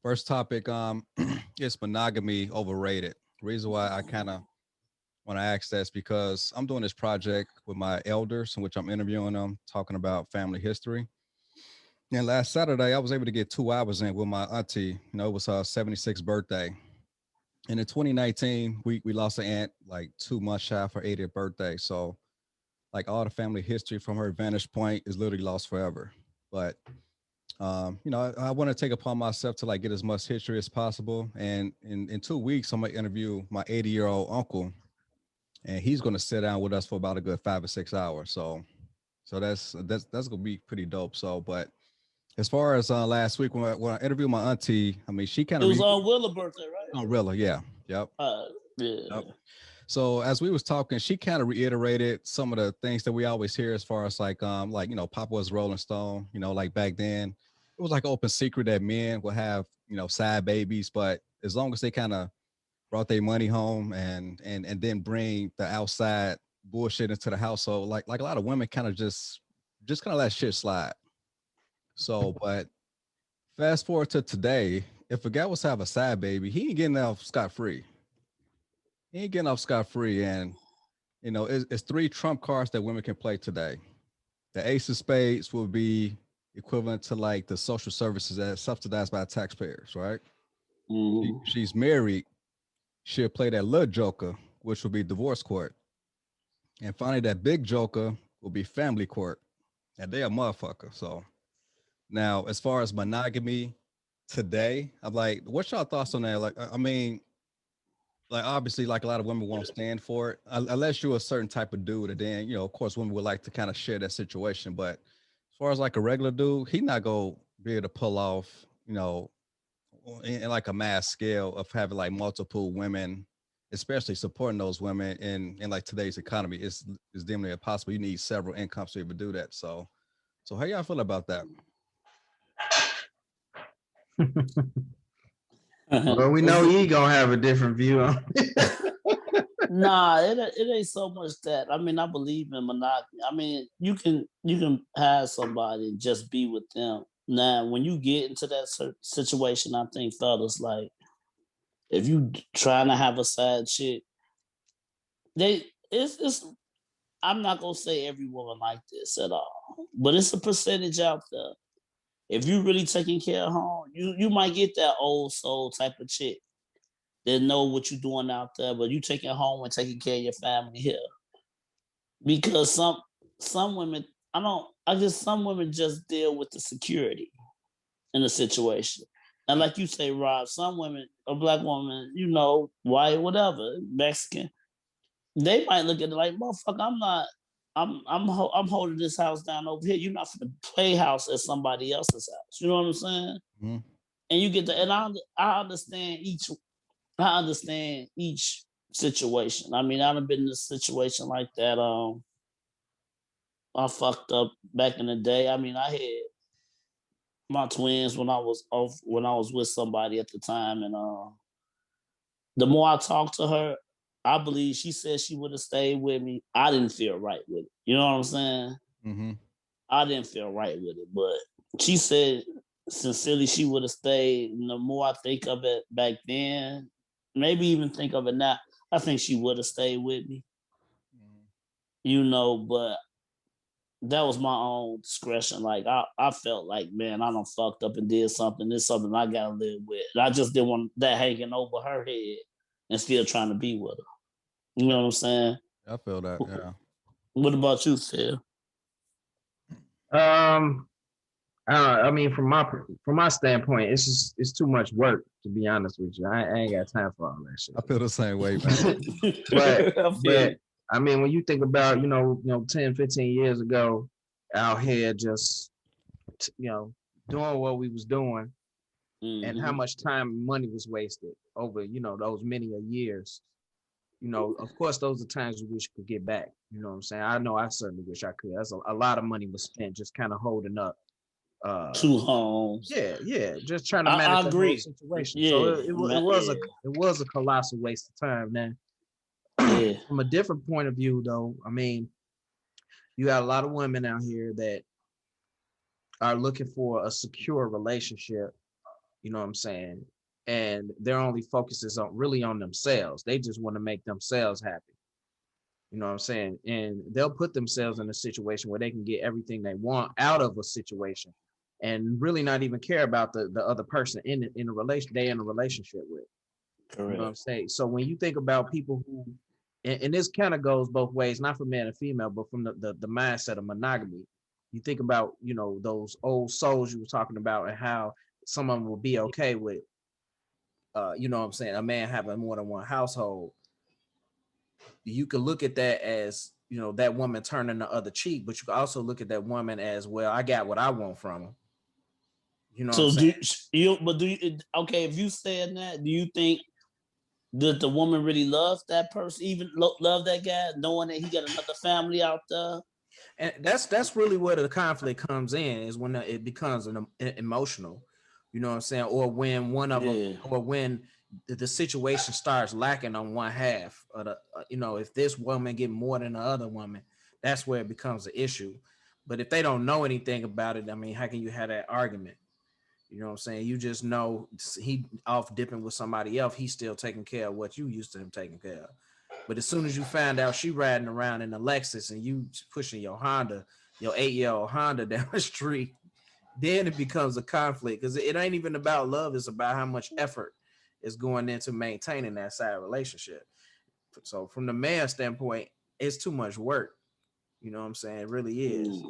First topic, is monogamy overrated? Reason why I kind of want to ask that is because I'm doing this project with my elders, in which I'm interviewing them, talking about family history. And last Saturday, I was able to get 2 hours in with my auntie. It was her 76th birthday. And in 2019, we lost an aunt like 2 months shy of her 80th birthday. So, like, all the family history from her vantage point is literally lost forever. But I want to take upon myself to like get as much history as possible. And in 2 weeks, I'm gonna interview my 80-year-old uncle, and he's gonna sit down with us for about a good 5 or 6 hours. So that's gonna be pretty dope. So, but as far as last week when I interviewed my auntie, I mean, she kind It of was on Willa's birthday, right? oh really, yeah, yep. Yeah. Yep. So as we was talking, she kind of reiterated some of the things that we always hear as far as like Papa was Rolling Stone, like back then it was like an open secret that men would have, side babies, but as long as they kind of brought their money home and then bring the outside bullshit into the household, like a lot of women kind of just kind of let shit slide. So, but fast forward to today, if a guy was to have a side baby, he ain't getting off scot free. He ain't getting off scot free, and it's three trump cards that women can play today. The ace of spades will be equivalent to like the social services that are subsidized by taxpayers, right? She's married, she'll play that little joker, which will be divorce court. And finally, that big joker will be family court. And they a motherfucker. So now, as far as monogamy today, I'm like, what's y'all thoughts on that? Like, I mean, like obviously, like a lot of women won't stand for it unless you're a certain type of dude. And then, of course, women would like to kind of share that situation. But as far as like a regular dude, he not gonna be able to pull off, in like a mass scale of having like multiple women, especially supporting those women in like today's economy. It's definitely impossible. You need several incomes to even do that. So how y'all feel about that? Well, we know he gonna have a different view on Nah, it ain't so much that. I mean, I believe in monogamy. I mean, you can have somebody and just be with them. Now, when you get into that situation, I think fellas like if you trying to have a side chick, it's. I'm not gonna say every woman like this at all, but it's a percentage out there. If you really taking care of home, you might get that old soul type of chick that know what you're doing out there, but you taking home and taking care of your family here. Because some women, I guess some women just deal with the security in the situation. And like you say, Rob, some women, a black woman, white, whatever, Mexican, they might look at it like, motherfucker, I'm not. I'm holding this house down over here. You're not for the play house at somebody else's house. You know what I'm saying? Mm-hmm. And you get the and I understand each situation. I mean, I've been in a situation like that. I fucked up back in the day. I mean, I had my twins when I was with somebody at the time, and the more I talked to her, I believe she said she would have stayed with me. I didn't feel right with it. You know what I'm saying? Mm-hmm. I didn't feel right with it, but she said sincerely she would have stayed. And the more I think of it back then, maybe even think of it now, I think she would have stayed with me. But that was my own discretion. Like I felt like, man, I done fucked up and did something. This is something I gotta live with. And I just didn't want that hanging over her head and still trying to be with her. You know what I'm saying? I feel that, yeah. What about you, Phil? I mean, from my standpoint, it's too much work, to be honest with you. I ain't got time for all that shit. I feel the same way, man. but I mean, when you think about 10, 15 years ago, out here just doing what we was doing, and how much time and money was wasted over those many years. Of course, those are times we wish we could get back. You know what I'm saying? I know I certainly wish I could. That's a lot of money was spent just kind of holding up. Two homes. Yeah, just trying to manage the whole situation. Yeah, so it was a colossal waste of time. Now, from a different point of view, though, I mean, you got a lot of women out here that are looking for a secure relationship, You know what I'm saying? And their only focus is on themselves. They just want to make themselves happy. You know what I'm saying? And they'll put themselves in a situation where they can get everything they want out of a situation and really not even care about the other person in a relation they in a relationship with. Correct. You know what I'm saying? So when you think about people who, and this kind of goes both ways, not from man and female, but from the mindset of monogamy. You think about, you know, those old souls you were talking about and how some of them will be okay with, you know what I'm saying, a man having more than one household. You could look at that as, you know, that woman turning the other cheek, but you could also look at that woman as, well, I got what I want from her. You know what I'm saying? Okay, if you said that, do you think that the woman really loves that person, even love that guy, knowing that he got another family out there? And that's really where the conflict comes in, is when it becomes an emotional, you know what I'm saying, or when one of them, or when the situation starts lacking on one half of the, you know, if this woman get more than the other woman, that's where it becomes an issue. But if they don't know anything about it, I mean, how can you have that argument? You know what I'm saying? You just know he off dipping with somebody else, he's still taking care of what you used to him taking care of. But as soon as you find out she riding around in a Lexus and you pushing your Honda, your 8-year-old Honda down the street, then it becomes a conflict, because it ain't even about love. It's about how much effort is going into maintaining that side relationship. So from the man standpoint, it's too much work. You know what I'm saying? It really is.